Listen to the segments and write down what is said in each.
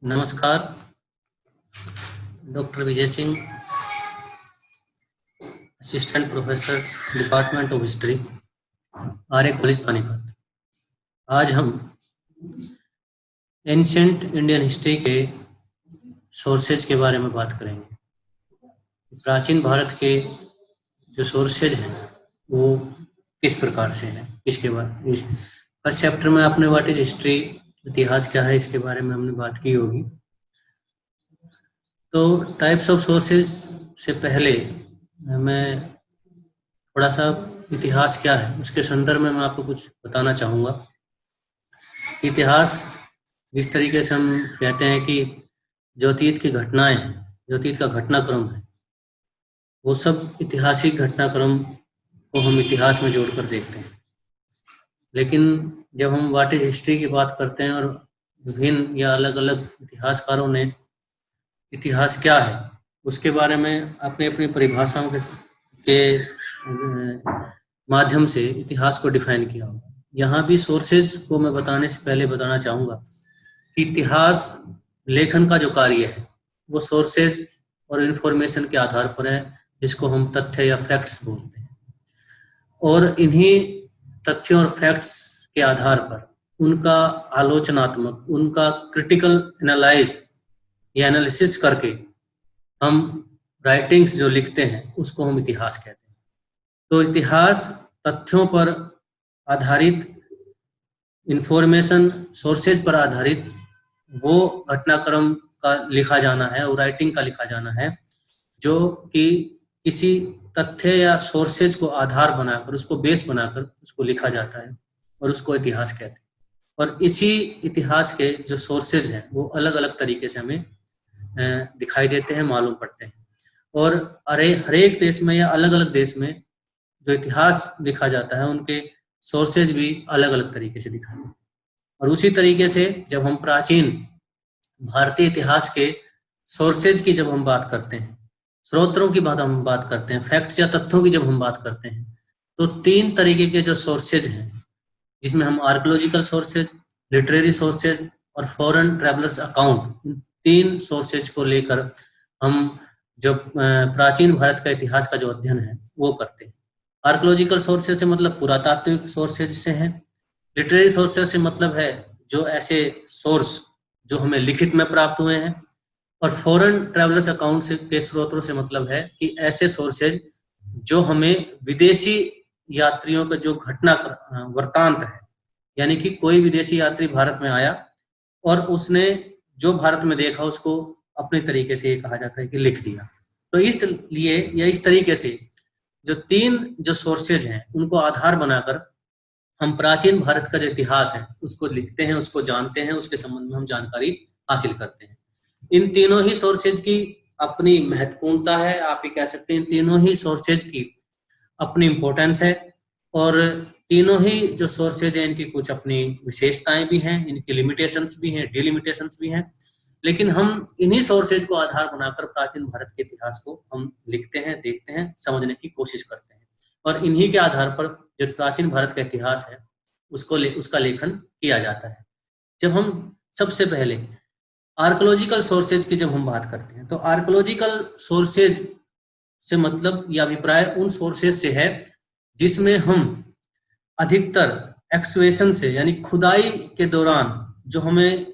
नमस्कार। Doctor Vijay Singh, assistant professor, department of history, Arya college Panipat. आज हम एंशिएंट इंडियन हिस्ट्री के सोर्सेज के बारे में बात करेंगे। प्राचीन भारत के जो सोर्सेज हैं वो किस प्रकार से हैं, इसके बारे में फर्स्ट चैप्टर में आपने व्हाट इज हिस्ट्री, इतिहास क्या है, इसके बारे में हमने बात की होगी। तो टाइप्स ऑफ सोर्सेज से पहले मैं थोड़ा सा इतिहास क्या है उसके संदर्भ में मैं आपको कुछ बताना चाहूँगा। इतिहास जिस तरीके से हम कहते हैं कि जो अतीत की घटनाएं हैं, जो अतीत का घटनाक्रम है, वो सब ऐतिहासिक घटनाक्रम को हम इतिहास में जोड़कर देखते हैं। लेकिन जब हम व्हाट इज हिस्ट्री की बात करते हैं और विभिन्न या अलग अलग इतिहासकारों ने इतिहास क्या है उसके बारे में अपनी अपनी परिभाषाओं के माध्यम से इतिहास को डिफाइन किया होगा। यहाँ भी सोर्सेज को मैं बताने से पहले बताना चाहूँगा कि इतिहास लेखन का जो कार्य है वो सोर्सेज और इन्फॉर्मेशन के आधार पर है, जिसको हम तथ्य या फैक्ट्स बोलते हैं। और इन्हीं तथ्यों और फैक्ट्स के आधार पर उनका आलोचनात्मक, उनका क्रिटिकल एनालाइज या एनालिसिस करके हम राइटिंग्स जो लिखते हैं उसको हम इतिहास कहते हैं। तो इतिहास तथ्यों पर आधारित, इंफॉर्मेशन सोर्सेज पर आधारित वो घटनाक्रम का लिखा जाना है और राइटिंग का लिखा जाना है जो कि किसी तथ्य या सोर्सेज को आधार बनाकर, उसको बेस बनाकर उसको लिखा जाता है और उसको इतिहास कहते हैं। और इसी इतिहास के जो सोर्सेज हैं वो अलग अलग तरीके से हमें दिखाई देते हैं, मालूम पड़ते हैं। और हर एक देश में या अलग अलग देश में जो इतिहास लिखा जाता है उनके सोर्सेज भी अलग अलग तरीके से दिखाई देते हैं। और उसी तरीके से जब हम प्राचीन भारतीय इतिहास के सोर्सेज की जब हम बात करते हैं, स्रोतों की बात हम बात करते हैं, फैक्ट्स या तथ्यों की जब हम बात करते हैं, तो तीन तरीके के जो सोर्सेज हैं, जिसमें हम आर्कियोलॉजिकल सोर्सेज, लिटरेरी सोर्सेज और फॉरेन ट्रैवलर्स अकाउंट, तीन सोर्सेज को लेकर हम जो प्राचीन भारत का इतिहास का जो अध्ययन है वो करते हैं। आर्कियोलॉजिकल सोर्सेज से मतलब पुरातात्विक सोर्सेज से हैं। लिटरेरी सोर्सेज से मतलब है जो ऐसे सोर्स जो हमें लिखित में प्राप्त हुए हैं। और फॉरेन ट्रैवलर्स अकाउंट से के स्रोतों से मतलब है कि ऐसे सोर्सेज जो हमें विदेशी यात्रियों का जो घटना वृत्तांत है, यानी कि कोई विदेशी यात्री भारत में आया और उसने जो भारत में देखा उसको अपने तरीके से ये कहा जाता है कि लिख दिया। तो इसलिए या इस तरीके से जो तीन जो सोर्सेज हैं उनको आधार बनाकर हम प्राचीन भारत का जो इतिहास है उसको लिखते हैं, उसको जानते हैं, उसके संबंध में हम जानकारी हासिल करते हैं। इन तीनों ही सोर्सेज की अपनी महत्वपूर्णता है, आप ये कह सकते हैं। इन तीनों ही सोर्सेज की अपनी इम्पोर्टेंस है और तीनों ही जो सोर्सेज हैं इनकी कुछ अपनी विशेषताएं भी हैं, इनकी लिमिटेशंस भी हैं, डिलिमिटेशंस भी हैं। लेकिन हम इन्हीं सोर्सेज को आधार बनाकर प्राचीन भारत के इतिहास को हम लिखते हैं, देखते हैं, समझने की कोशिश करते हैं। और इन्हीं के आधार पर जो प्राचीन भारत का इतिहास है उसका लेखन किया जाता है। जब हम सबसे पहले आर्कियोलॉजिकल सोर्सेज की जब हम बात करते हैं तो आर्कियोलॉजिकल सोर्सेज से मतलब यह अभिप्राय उन सोर्सेज से है जिसमें हम अधिकतर एक्सवेशन से, यानी खुदाई के दौरान जो हमें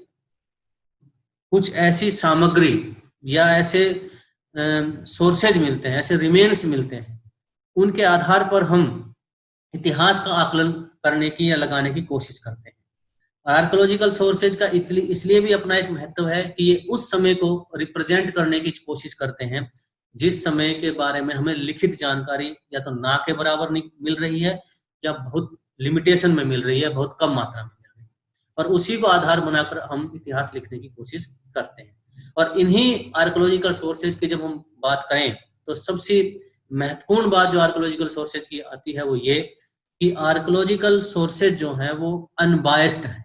कुछ ऐसी सामग्री या ऐसे सोर्सेज मिलते हैं, ऐसे रिमेन्स मिलते हैं, उनके आधार पर हम इतिहास का आकलन करने की या लगाने की कोशिश करते हैं। आर्कियोलॉजिकल सोर्सेज का इसलिए भी अपना एक महत्व है कि ये उस समय को रिप्रेजेंट करने की कोशिश करते हैं जिस समय के बारे में हमें लिखित जानकारी या तो ना के बराबर मिल रही है या बहुत लिमिटेशन में मिल रही है, बहुत कम मात्रा में मिल रही है, और उसी को आधार बनाकर हम इतिहास लिखने की कोशिश करते हैं। और इन्हीं आर्कियोलॉजिकल सोर्सेज की जब हम बात करें तो सबसे महत्वपूर्ण बात जो आर्कियोलॉजिकल सोर्सेज की आती है वो ये कि आर्कियोलॉजिकल सोर्सेज जो हैं वो अनबायस्ड है,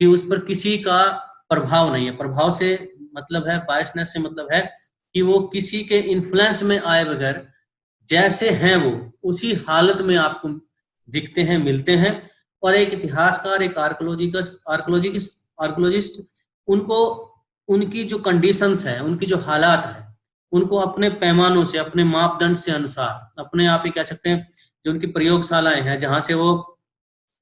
कि उस पर किसी का प्रभाव नहीं है। प्रभाव से मतलब है, बायसनेस से मतलब है कि वो किसी के इन्फ्लुएंस में आए बगैर जैसे हैं वो उसी हालत में आपको दिखते हैं, मिलते हैं। और एक इतिहासकार, एक आर्कियोलॉजिस्ट उनको उनकी जो कंडीशंस है, उनकी जो हालात है, उनको अपने पैमानों से, अपने मापदंड से अनुसार, अपने आप ही कह सकते हैं जो उनकी प्रयोगशालाएं हैं जहां से वो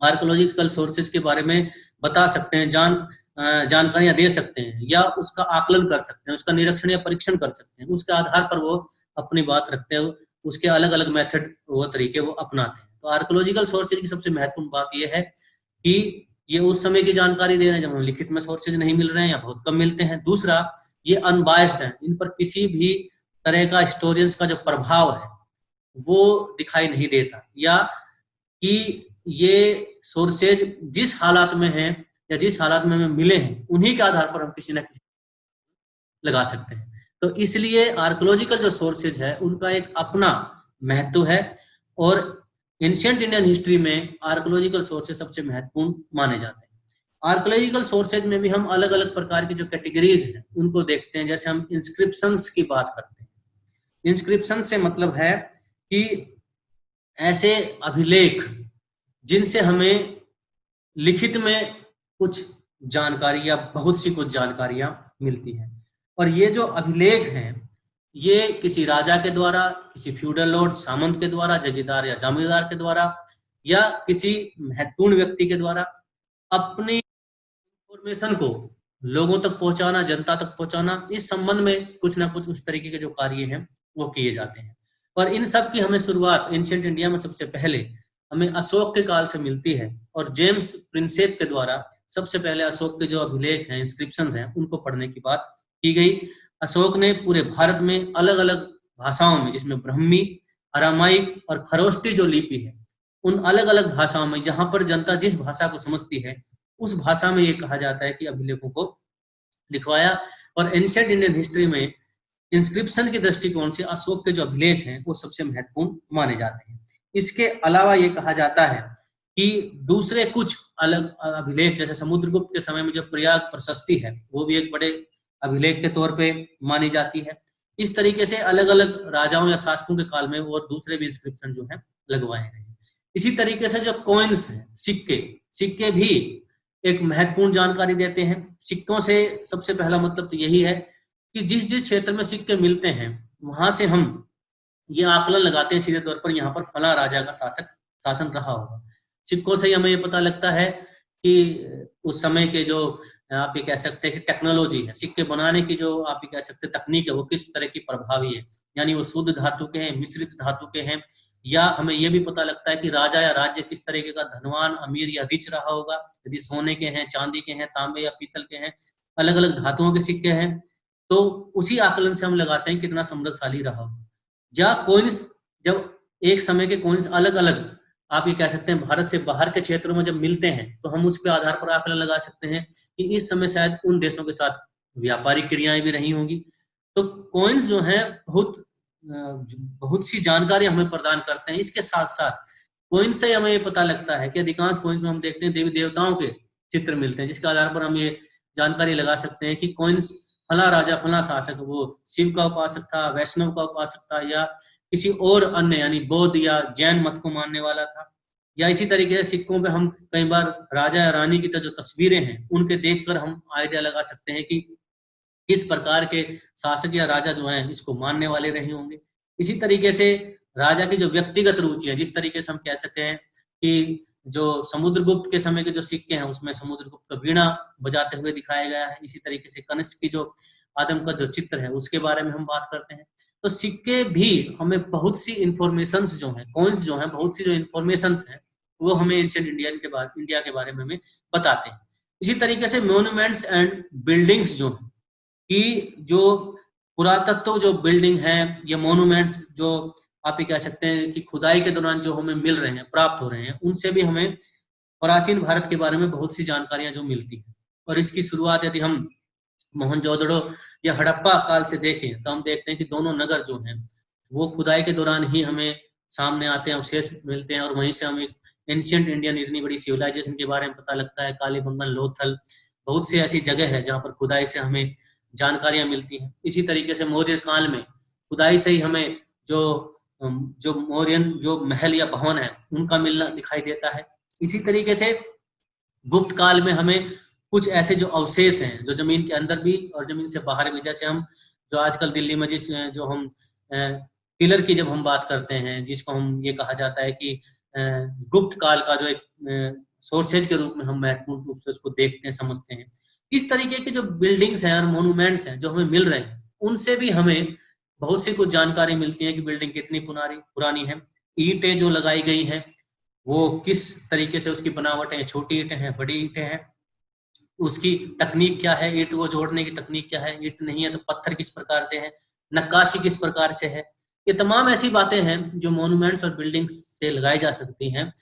आर्कोलॉजिकल सोर्सेज के बारे में बता सकते हैं, जानकारियां दे सकते हैं, या उसका आकलन कर सकते हैं, उसका निरीक्षण या परीक्षण कर सकते हैं, उसके आधार पर वो अपनी बात रखते हैं, उसके अलग अलग मेथड, वो तरीके वो अपनाते हैं। तो आर्कोलॉजिकल सोर्सेज की सबसे महत्वपूर्ण बात यह है कि ये उस समय की जानकारी दे रहे हैं जब हमें लिखित में सोर्सेज नहीं मिल रहे हैं या बहुत कम मिलते हैं। दूसरा, ये अनबायस्ड है, इन पर किसी भी तरह का हिस्टोरियंस का जो प्रभाव है वो दिखाई नहीं देता, या कि ये सोर्सेज जिस हालात में हैं या जिस हालात में हमें मिले हैं उन्हीं के आधार पर हम किसी न किसी लगा सकते हैं। तो इसलिए आर्कोलॉजिकल जो सोर्सेज है उनका एक अपना महत्व है, और एंशिएंट इंडियन हिस्ट्री में आर्कोलॉजिकल सोर्सेज सबसे महत्वपूर्ण माने जाते हैं। आर्कोलॉजिकल सोर्सेज में भी हम अलग अलग प्रकार की जो कैटेगरीज हैं उनको देखते हैं। जैसे हम इंस्क्रिप्शंस की बात करते हैं। इंस्क्रिप्शन से मतलब है कि ऐसे अभिलेख जिनसे हमें लिखित में कुछ जानकारी या बहुत सी कुछ जानकारियां मिलती हैं, और ये जो अभिलेख हैं ये किसी राजा के द्वारा, किसी फ्यूडल लॉर्ड सामंत के द्वारा, जगीरदार या जमींदार के द्वारा, या किसी महत्वपूर्ण व्यक्ति के द्वारा अपनी इंफॉर्मेशन को लोगों तक पहुंचाना, जनता तक पहुंचाना, इस संबंध में कुछ ना कुछ उस तरीके के जो कार्य हैं वो किए जाते हैं। और इन सब की हमें शुरुआत एंशिएंट इंडिया में सबसे पहले हमें अशोक के काल से मिलती है, और जेम्स प्रिंसेप के द्वारा सबसे पहले अशोक के जो अभिलेख हैं, इंस्क्रिप्शंस हैं, उनको पढ़ने की बात की गई। अशोक ने पूरे भारत में अलग अलग भाषाओं में, जिसमें ब्रह्मी, अरामाइक और खरोष्टी जो लिपि है, उन अलग अलग भाषाओं में जहां पर जनता जिस भाषा को समझती है उस भाषा में ये कहा जाता है कि अभिलेखों को लिखवाया। और एंशिएंट इंडियन हिस्ट्री में इंस्क्रिप्शन के दृष्टिकोण से अशोक के जो अभिलेख हैं वो सबसे महत्वपूर्ण माने जाते हैं। इसके अलावा ये कहा जाता है कि दूसरे कुछ अलग अभिलेख, जैसे समुद्रगुप्त के समय में जो प्रयाग प्रशस्ति है वो भी एक बड़े अभिलेख के तौर पे मानी जाती है। इस तरीके से अलग अलग राजाओं या शासकों के काल में वो दूसरे भी इंस्क्रिप्शन जो है लगवाए गए। इसी तरीके से जो कॉइन्स हैं, सिक्के भी एक महत्वपूर्ण जानकारी देते हैं। सिक्कों से सबसे पहला मतलब तो यही है कि जिस जिस क्षेत्र में सिक्के मिलते हैं वहां से हम ये आकलन लगाते हैं सीधे तौर पर यहाँ पर फला राजा का शासन रहा होगा। सिक्कों से हमें ये पता लगता है कि उस समय के जो आप ये कह सकते हैं कि टेक्नोलॉजी है, सिक्के बनाने की जो आप ये कह सकते हैं तकनीक है, वो किस तरह की प्रभावी है, यानी वो शुद्ध धातु के हैं, मिश्रित धातु के हैं, या हमें ये भी पता लगता है कि राजा या राज्य किस तरीके का धनवान, अमीर या रिच रहा होगा। यदि सोने के हैं, चांदी के हैं, तांबे या पीतल के हैं, अलग अलग धातुओं के सिक्के हैं, तो उसी आकलन से हम लगाते हैं कितना समृद्धशाली रहा होगा। या कॉइन्स, जब एक समय के कॉइन्स अलग अलग आप ये कह सकते हैं भारत से बाहर के क्षेत्रों में जब मिलते हैं तो हम उसके आधार पर आकलन लगा सकते हैं कि इस समय शायद उन देशों के साथ व्यापारिक क्रियाएं भी रही होंगी। तो कॉइन्स जो है बहुत सी जानकारी हमें प्रदान करते हैं। इसके साथ साथ कॉइन्स से हमें ये पता लगता है कि अधिकांश कॉइन्स में हम देखते हैं देवी देवताओं के चित्र मिलते हैं, जिसके आधार पर हम ये जानकारी लगा सकते हैं कि कॉइन्स फला राजा, फला शासक वो शिव का उपासक था, वैष्णव का उपासक था, या किसी और अन्य यानी बौद्ध या जैन मत को मानने वाला था। या इसी तरीके से सिक्कों पे हम कई बार राजा या रानी की जो तस्वीरें हैं उनके देखकर हम आइडिया लगा सकते हैं कि किस प्रकार के शासक या राजा जो हैं इसको मानने वाले रहे होंगे। इसी तरीके से राजा की जो व्यक्तिगत रुचि है, जिस तरीके से हम कह सकते हैं कि जो समुद्रगुप्त के समय के जो सिक्के हैं उसमें समुद्रगुप्त का वीणा बजाते हुए दिखाया गया है। इसी तरीके से कनिष्क की जो आदम का जो चित्र है उसके बारे में हम बात करते हैं। तो सिक्के भी हमें बहुत सी इंफॉर्मेशंस जो हैं, कॉइन्स जो हैं, बहुत सी जो इंफॉर्मेशंस हैं वो हमें एंशिएंट इंडिया के बारे में हमें बताते हैं। इसी तरीके से मॉन्यूमेंट्स एंड बिल्डिंग्स जो हैं, कि जो पुरातत्व जो बिल्डिंग है या मॉन्यूमेंट्स जो आप ये कह सकते हैं कि खुदाई के दौरान जो हमें मिल रहे हैं, प्राप्त हो रहे हैं, उनसे भी हमें प्राचीन भारत के बारे में बहुत सी जानकारियां जो मिलती हैं। और इसकी शुरुआत यदि हम मोहनजोदड़ो या हड़प्पा काल से देखें तो हम देखते हैं कि दोनों नगर जो हैं वो खुदाई के दौरान ही हमें सामने आते हैं, अवशेष मिलते हैं, और वहीं से हमें एंशिएंट इंडियन इतनी बड़ी सिविलाइजेशन के बारे में पता लगता है। कालीबंगन, लोथल, बहुत सी ऐसी जगह है जहाँ पर खुदाई से हमें जानकारियां मिलती हैं। इसी तरीके से मौर्य काल में खुदाई से ही हमें जो मौर्यन जो महल या भवन है उनका मिलना दिखाई देता है। इसी तरीके से गुप्त काल में हमें कुछ ऐसे जो अवशेष हैं जो जमीन के अंदर भी और जमीन से बाहर भी, जैसे हम जो आजकल दिल्ली में जिस जो हम पिलर की जब हम बात करते हैं, जिसको हम ये कहा जाता है कि गुप्त काल का जो एक सोर्सेज के रूप में हम महत्वपूर्ण रूप से उसको देखते हैं, समझते हैं। इस तरीके के जो बिल्डिंग्स हैं और मोन्यूमेंट्स हैं जो हमें मिल रहे हैं, उनसे भी हमें बहुत सी कुछ जानकारी मिलती है कि बिल्डिंग कितनी पुरानी है, ईंटें जो लगाई गई हैं वो किस तरीके से उसकी बनावट है, छोटी ईंटें हैं, बड़ी ईंटें हैं, उसकी तकनीक क्या है, ईंट को जोड़ने की तकनीक क्या है, ईंट नहीं है तो पत्थर किस प्रकार से है, नक्काशी किस प्रकार से है। ये तमाम ऐसी बातें हैं जो मॉन्यूमेंट्स और बिल्डिंग्स से लगाई जा सकती हैं,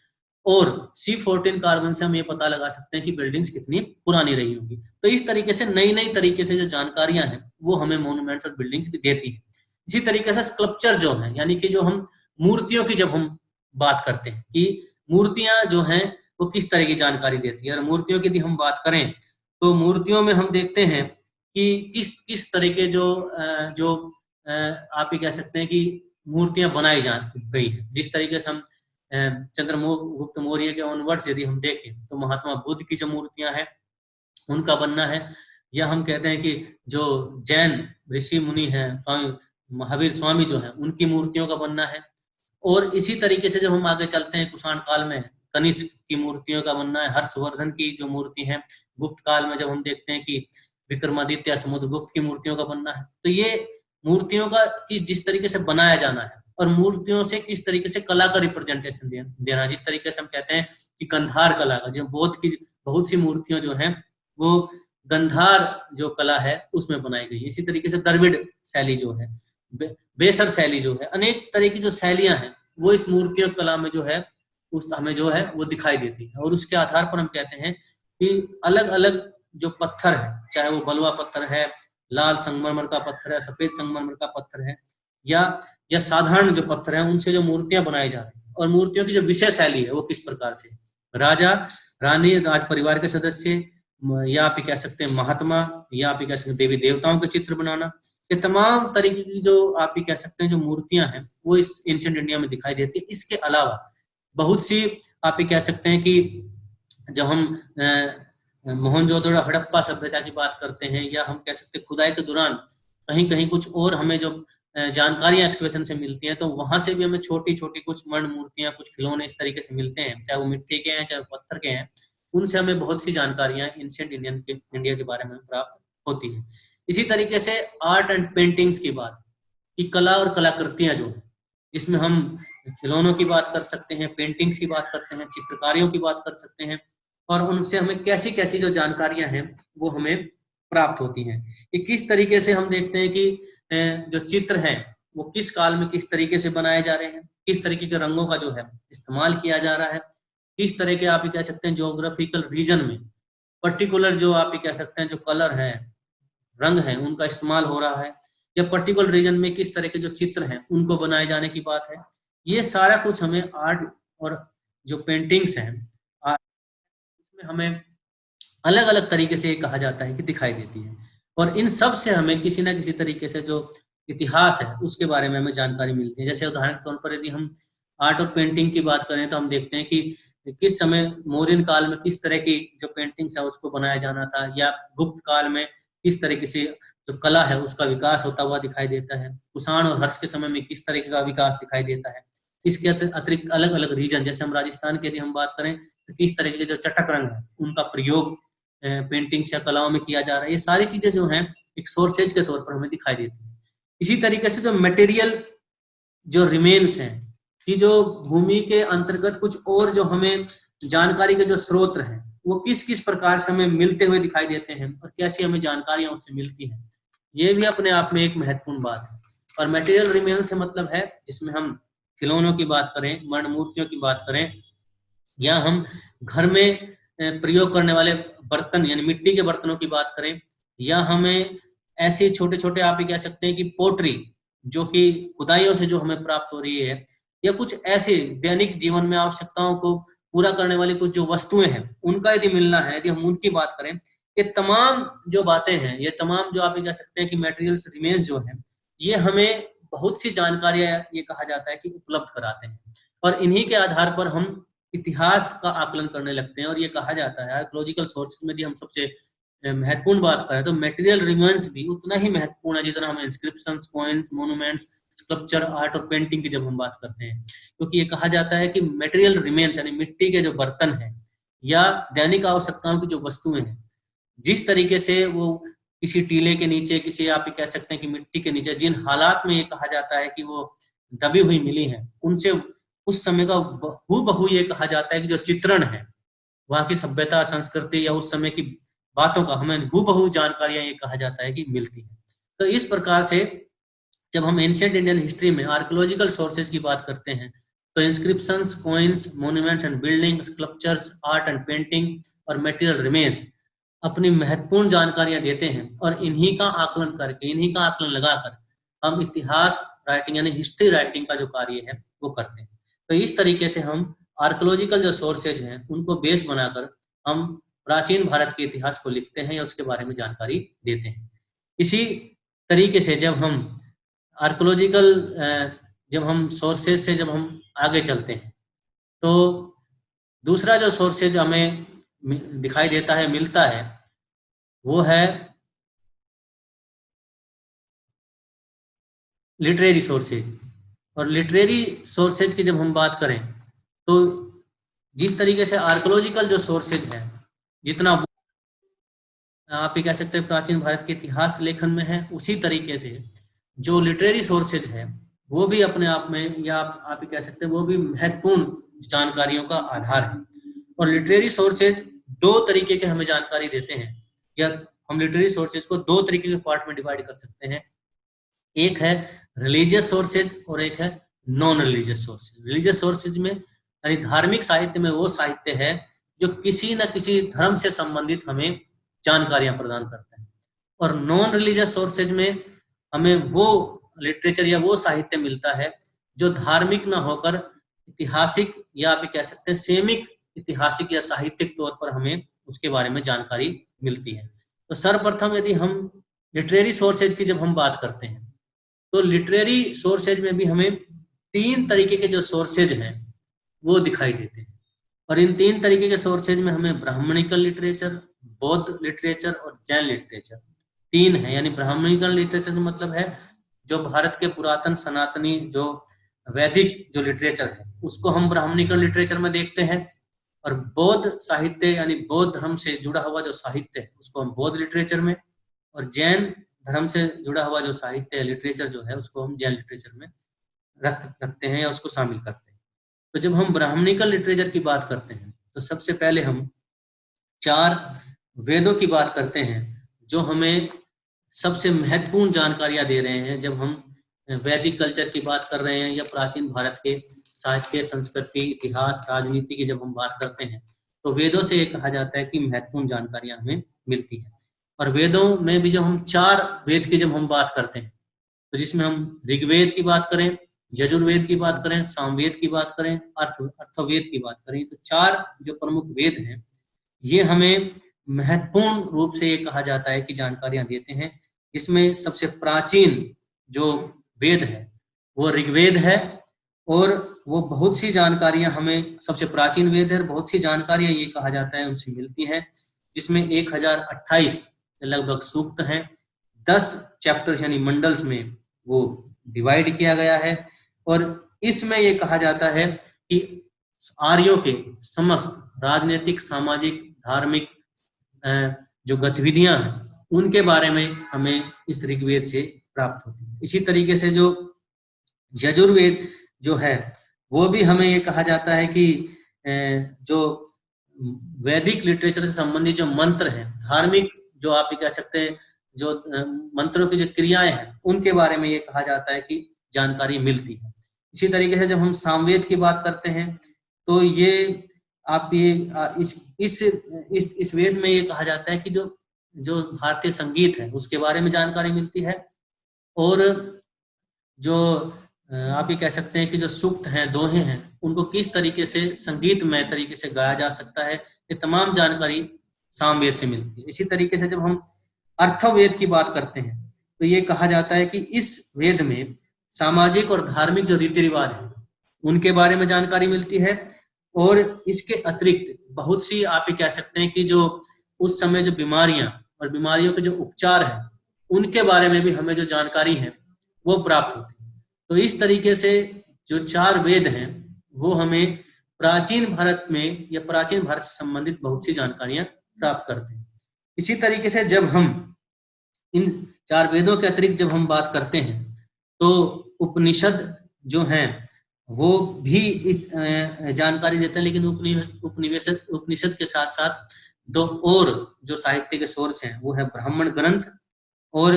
और C14 कार्बन से हम ये पता लगा सकते हैं कि बिल्डिंग्स कितनी पुरानी रही होगी। तो इस तरीके से नई नई तरीके से जो जानकारियां हैं वो हमें मॉन्यूमेंट्स और बिल्डिंग्स भी देती है। इसी तरीके से स्कल्पचर जो है, यानी कि जो हम मूर्तियों की जब हम बात करते हैं कि मूर्तियां जो हैं वो किस तरह की जानकारी देती है, और मूर्तियों की यदि हम बात करें तो मूर्तियों में हम देखते हैं कि किस किस तरह के जो आप ये कह सकते हैं कि मूर्तियां बनाई जा गई हैं। जिस तरीके से हम चंद्रगुप्त मौर्य के ऑनवर्ड्स यदि हम देखें तो महात्मा बुद्ध की जो मूर्तियां हैं उनका बनना है, या हम कहते हैं कि जो जैन ऋषि मुनि हैं, स्वामी महावीर स्वामी जो हैं, उनकी मूर्तियों का बनना है। और इसी तरीके से जब हम आगे चलते हैं कुषाण काल में कनिष्क की मूर्तियों का बनना है, हर्षवर्धन की जो मूर्ति है। गुप्त काल में जब हम देखते हैं कि विक्रमादित्य समुद्रगुप्त की मूर्तियों का बनना है। तो ये मूर्तियों का जिस तरीके से बनाया जाना है और मूर्तियों से किस तरीके से कला का रिप्रेजेंटेशन देना, जिस तरीके से हम कहते हैं कि गंधार कला का, जो बहुत सी मूर्तियां जो हैं वो गंधार जो कला है उसमें बनाई गई है। इसी तरीके से द्रविड़ शैली जो है, बेसर शैली जो है, अनेक तरह की जो शैलियां हैं वो इस मूर्तियों कला में जो है उस हमें जो है वो दिखाई देती है। और उसके आधार पर हम कहते हैं कि अलग अलग जो पत्थर है, चाहे वो बलुआ पत्थर है, लाल संगमरमर का पत्थर है, सफेद संगमरमर का पत्थर है, या साधारण जो पत्थर है, उनसे जो मूर्तियां बनाई जा रही है और मूर्तियों की जो विषय शैली है वो किस प्रकार से, राजा रानी, राज परिवार के सदस्य, या आप कह सकते हैं महात्मा, या आप कह सकते हैं देवी देवताओं के चित्र बनाना, ये तमाम तरीके की जो आप कह सकते हैं जो मूर्तियां हैं वो इस एंशिएंट इंडिया में दिखाई देती है। इसके अलावा बहुत सी आप कह सकते हैं कि जब हम मोहनजोदड़ो हड़प्पा सभ्यता की बात करते हैं, या हम कह सकते हैं खुदाई के दौरान कहीं कहीं कुछ और हमें जो जानकारियां एक्सप्रेशन से मिलती हैं, तो वहां से भी हमें छोटी छोटी कुछ मण मूर्तियां, कुछ खिलौने इस तरीके से मिलते हैं, चाहे वो मिट्टी के हैं चाहे पत्थर के हैं। उनसे हमें बहुत सी जानकारियां एंशिएंट इंडिया के बारे में प्राप्त होती है। इसी तरीके से आर्ट एंड पेंटिंग्स की बात, कि कला और कलाकृतियां जो, जिसमें हम खिलौनों की बात कर सकते हैं, पेंटिंग्स की बात करते हैं, चित्रकारियों की बात कर सकते हैं, और उनसे हमें कैसी कैसी जो जानकारियां हैं वो हमें प्राप्त होती हैं। कि किस तरीके से हम देखते हैं कि जो चित्र हैं वो किस काल में किस तरीके से बनाए जा रहे हैं, किस तरीके के रंगों का जो है इस्तेमाल किया जा रहा है, किस तरह के आप कह सकते हैं ज्योग्राफिकल रीजन में पर्टिकुलर जो आप कह सकते हैं जो कलर है, रंग है, उनका इस्तेमाल हो रहा है, या पर्टिकुलर रीजन में किस तरह के जो चित्र हैं उनको बनाए जाने की बात है। ये सारा कुछ हमें आर्ट और जो पेंटिंग्स हैं उसमें हमें अलग अलग तरीके से कहा जाता है कि दिखाई देती है। और इन सब से हमें किसी ना किसी तरीके से जो इतिहास है उसके बारे में हमें जानकारी मिलती है। जैसे उदाहरण के तौर पर यदि हम आर्ट और पेंटिंग की बात करें तो हम देखते हैं कि किस समय मौर्यन काल में किस तरह की जो पेंटिंग्स है उसको बनाया जाना था, या गुप्त काल में किस तरीके से जो कला है उसका विकास होता हुआ दिखाई देता है, कुषाण और हर्ष के समय में किस तरीके का विकास दिखाई देता है। इसके अतिरिक्त अलग अलग रीजन, जैसे हम राजस्थान की यदि हम बात करें तो किस तरह के जो चटक रंग है उनका प्रयोग पेंटिंग्स या कलाओं में किया जा रहा है। ये सारी चीजें जो हैं एक सोर्सेज के तौर पर हमें दिखाई देती है। इसी तरीके से जो मटेरियल जो रिमेन्स हैं, कि जो भूमि के अंतर्गत कुछ और जो हमें जानकारी के जो स्रोत हैं वो किस किस प्रकार से हमें मिलते हुए दिखाई देते हैं और कैसी हमें जानकारियां उससे मिलती हैं, ये भी अपने आप में एक महत्वपूर्ण बात है। और मटेरियल रिमेन से मतलब है जिसमें हम खिलौनों की बात करें, मर्ण मूर्तियों की बात करें, या हम घर में प्रयोग करने वाले बर्तन यानी मिट्टी के बर्तनों की बात करें, या हमें ऐसे छोटे छोटे आप ही कह सकते हैं कि पोट्री जो कि खुदाइयों से जो हमें प्राप्त हो रही है, या कुछ ऐसे दैनिक जीवन में आवश्यकताओं को पूरा करने वाली कुछ जो वस्तुएं हैं उनका यदि मिलना है, यदि हम उनकी बात करें, ये तमाम जो बातें हैं, ये तमाम जो आप कह सकते हैं कि मटेरियल्स रिमेन्स जो हैं, ये हमें बहुत सी जानकारियां ये कहा जाता है कि उपलब्ध कराते हैं। और इन्हीं के आधार पर हम इतिहास का आकलन करने लगते हैं। और ये कहा जाता है आर्कोलॉजिकल सोर्सेज में भी हम सबसे महत्वपूर्ण बात करें तो मटेरियल रिमेन्स भी उतना ही महत्वपूर्ण है जितना हम inscriptions, coins, monuments, sculpture, art और पेंटिंग की जब हम बात करते हैं। क्योंकि ये कहा जाता है कि मटेरियल रिमेन्स यानी मिट्टी के जो बर्तन हैं या दैनिक आवश्यकताओं की जो वस्तुएं हैं, जिस तरीके से वो किसी टीले के नीचे, किसी आप कह सकते हैं कि मिट्टी के नीचे जिन हालात में ये कहा जाता है कि वो दबी हुई मिली हैं, उनसे उस समय का हूबहू ये कहा जाता है कि जो चित्रण है वहाँ की सभ्यता, संस्कृति या उस समय की बातों का हमें हूबहू जानकारियां ये कहा जाता है कि मिलती है। तो इस प्रकार से जब हम एंशिएंट इंडियन हिस्ट्री में आर्कोलॉजिकल सोर्सेज की बात करते हैं तो inscriptions, coins, monuments and building, sculptures, art and painting और मटेरियल रिमेन्स अपनी महत्वपूर्ण जानकारियां देते हैं। और इन्हीं का आकलन करके, इन्हीं का आकलन लगाकर हम इतिहास राइटिंग यानी हिस्ट्री राइटिंग का जो कार्य है वो करते हैं। तो इस तरीके से हम आर्कोलॉजिकल जो सोर्सेज हैं उनको बेस बनाकर हम प्राचीन भारत के इतिहास को लिखते हैं या उसके बारे में जानकारी देते हैं। इसी तरीके से जब हम आर्कोलॉजिकल जब हम सोर्सेज से जब हम आगे चलते हैं तो दूसरा जो सोर्सेज हमें दिखाई देता है, मिलता है, वो है लिटरेरी सोर्सेज। और लिटरेरी सोर्सेज की जब हम बात करें तो जिस तरीके से आर्कोलॉजिकल जो सोर्सेज है जितना आप ये कह सकते हैं प्राचीन भारत के इतिहास लेखन में है, उसी तरीके से जो लिटरेरी सोर्सेज है वो भी अपने आप में, या आप ये कह सकते हैं वो भी महत्वपूर्ण जानकारियों का आधार है। और लिटरेरी सोर्सेज दो तरीके के हमें जानकारी देते हैं, या हम लिटरेरी सोर्सेज को दो तरीके के पार्ट में डिवाइड कर सकते हैं। एक है रिलीजियस सोर्सेज और एक है non religious sources. Religious sources में यानी धार्मिक साहित्य में वो साहित्य है जो किसी न किसी धर्म से संबंधित हमें जानकारियां प्रदान करते हैं। और नॉन रिलीजियस सोर्सेज में हमें वो लिटरेचर या वो साहित्य मिलता है जो धार्मिक ना होकर ऐतिहासिक, या आप कह सकते हैं सेमिक ऐतिहासिक या साहित्यिक तौर पर हमें उसके बारे में जानकारी मिलती है। तो सर्वप्रथम यदि हम लिटरेरी सोर्सेज की जब हम बात करते हैं तो लिटरेरी सोर्सेज में भी हमें तीन तरीके के जो सोर्सेज हैं वो दिखाई देते हैं। और इन तीन तरीके के सोर्सेज में हमें ब्राह्मणिकल लिटरेचर, बौद्ध लिटरेचर और जैन लिटरेचर तीन है। यानी ब्राह्मणिकल लिटरेचर मतलब है जो भारत के पुरातन सनातनी जो वैदिक जो लिटरेचर है उसको हम ब्राह्मणिकल लिटरेचर में देखते हैं। और बौद्ध साहित्य यानी बौद्ध धर्म से जुड़ा हुआ जो साहित्य है उसको हम बौद्ध लिटरेचर में, और जैन धर्म से जुड़ा हुआ जो साहित्य है, लिटरेचर जो है, उसको हम जैन लिटरेचर में रखते हैं या उसको शामिल करते हैं। तो जब हम ब्राह्मणिकल लिटरेचर की बात करते हैं तो सबसे पहले हम 4 वेदों की बात करते हैं जो हमें सबसे महत्वपूर्ण जानकारियां दे रहे हैं। जब हम वैदिक कल्चर की बात कर रहे हैं या प्राचीन भारत के साहित्य, संस्कृति, इतिहास, राजनीति की जब हम बात करते हैं तो वेदों से ये कहा जाता है कि महत्वपूर्ण जानकारियां हमें मिलती हैं। और वेदों में भी जब हम 4 वेद की जब हम बात करते हैं तो जिसमें हम ऋग्वेद की बात करें, यजुर्वेद की बात करें, सामवेद की बात करें, अर्थवेद की बात करें, तो 4 जो प्रमुख वेद हैं ये हमें महत्वपूर्ण रूप से ये कहा जाता है कि जानकारियां देते हैं। जिसमें सबसे प्राचीन जो वेद है वो ऋग्वेद है, और वो बहुत सी जानकारियां हमें, सबसे प्राचीन वेद है, बहुत सी जानकारियां ये कहा जाता है उनसे मिलती हैं। जिसमें 1028 लगभग सूक्त हैं, 10 चैप्टर्स यानी मंडल्स में वो डिवाइड किया गया है। और इसमें ये कहा जाता है कि आर्यों के समस्त राजनीतिक, सामाजिक, धार्मिक जो गतिविधियां हैं उनके बारे में हमें इस ऋग्वेद से प्राप्त होती है। इसी तरीके से जो यजुर्वेद जो है वो भी हमें ये कहा जाता है कि जो वैदिक लिटरेचर से संबंधित जो मंत्र हैं, धार्मिक जो आप कह सकते हैं जो मंत्रों की जो क्रियाएं हैं उनके बारे में ये कहा जाता है कि जानकारी मिलती है। इसी तरीके से जब हम सामवेद की बात करते हैं तो ये आप ये इस वेद में ये कहा जाता है कि जो भारतीय संगीत है उसके बारे में जानकारी मिलती है। और जो आप ये कह सकते हैं कि जो सूक्त हैं, दोहे हैं, उनको किस तरीके से संगीतमय तरीके से गाया जा सकता है, ये तमाम जानकारी सामवेद से मिलती है। इसी तरीके से जब हम अर्थवेद की बात करते हैं तो ये कहा जाता है कि इस वेद में सामाजिक और धार्मिक जो रीति रिवाज है उनके बारे में जानकारी मिलती है। और इसके अतिरिक्त बहुत सी आप ये कह सकते हैं कि जो उस समय जो बीमारियां और बीमारियों के जो उपचार हैं उनके बारे में भी हमें जो जानकारी है वो प्राप्त होती है। तो इस तरीके से जो 4 वेद हैं वो हमें प्राचीन भारत में या प्राचीन भारत से संबंधित बहुत सी जानकारियां प्राप्त करते हैं। इसी तरीके से जब हम इन 4 वेदों के अतिरिक्त जब हम बात करते हैं तो उपनिषद जो हैं वो भी जानकारी देते हैं, लेकिन उपनिषद के साथ साथ 2 और जो साहित्य के सोर्स हैं वो है ब्राह्मण ग्रंथ और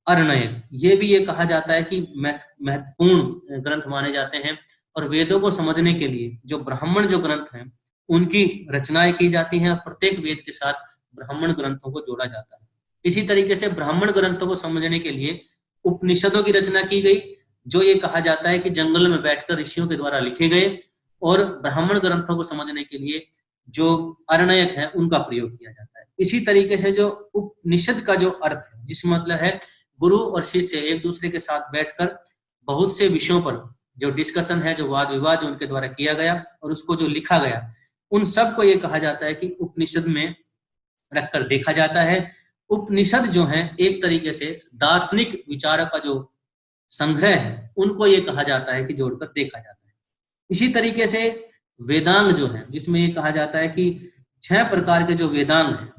अरण्यक। ये भी ये कहा जाता है कि महत्वपूर्ण ग्रंथ माने जाते हैं और वेदों को समझने के लिए जो ब्राह्मण जो ग्रंथ हैं उनकी रचनाएं की जाती हैं और प्रत्येक वेद के साथ ब्राह्मण ग्रंथों को जोड़ा जाता है। इसी तरीके से ब्राह्मण ग्रंथों को समझने के लिए उपनिषदों की रचना की गई, जो ये कहा जाता है कि जंगल में बैठकर ऋषियों के द्वारा लिखे गए, और ब्राह्मण ग्रंथों को समझने के लिए जो अरण्यक है उनका प्रयोग किया जाता है। इसी तरीके से जो उपनिषद का जो अर्थ है, जिसमें मतलब है गुरु और शिष्य एक दूसरे के साथ बैठकर बहुत से विषयों पर जो डिस्कशन है, जो वाद विवाद जो उनके द्वारा किया गया और उसको जो लिखा गया, उन सब को ये कहा जाता है कि उपनिषद में रखकर देखा जाता है। उपनिषद जो है एक तरीके से दार्शनिक विचारों का जो संग्रह है उनको ये कहा जाता है कि जोड़कर देखा जाता है। इसी तरीके से वेदांग जो है, जिसमें ये कहा जाता है कि 6 प्रकार के जो वेदांग हैं,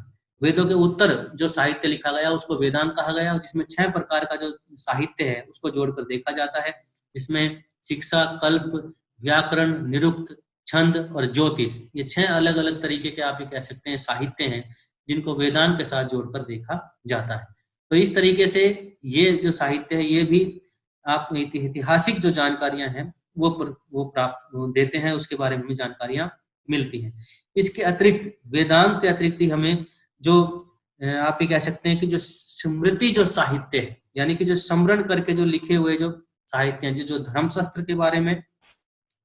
वेदों के उत्तर जो साहित्य लिखा गया उसको वेदांग कहा गया, और जिसमें 6 प्रकार का जो साहित्य है उसको जोड़कर देखा जाता है, जिसमें शिक्षा, कल्प, व्याकरण, निरुक्त, छंद और ज्योतिष, ये 6 अलग अलग तरीके के आप ये कह सकते हैं साहित्य हैं जिनको वेदांग के साथ जोड़कर देखा जाता है। तो इस तरीके से ये जो साहित्य है ये भी आप ऐतिहासिक जो जानकारियां हैं वो प्राप्त देते हैं, उसके बारे में भी जानकारियां मिलती हैं। इसके अतिरिक्त वेदांग के अतिरिक्त ही हमें जो आप ये कह सकते हैं कि जो स्मृति जो साहित्य है, यानी कि जो स्मरण करके जो लिखे हुए जो साहित्य हैं, जो धर्मशास्त्र के बारे में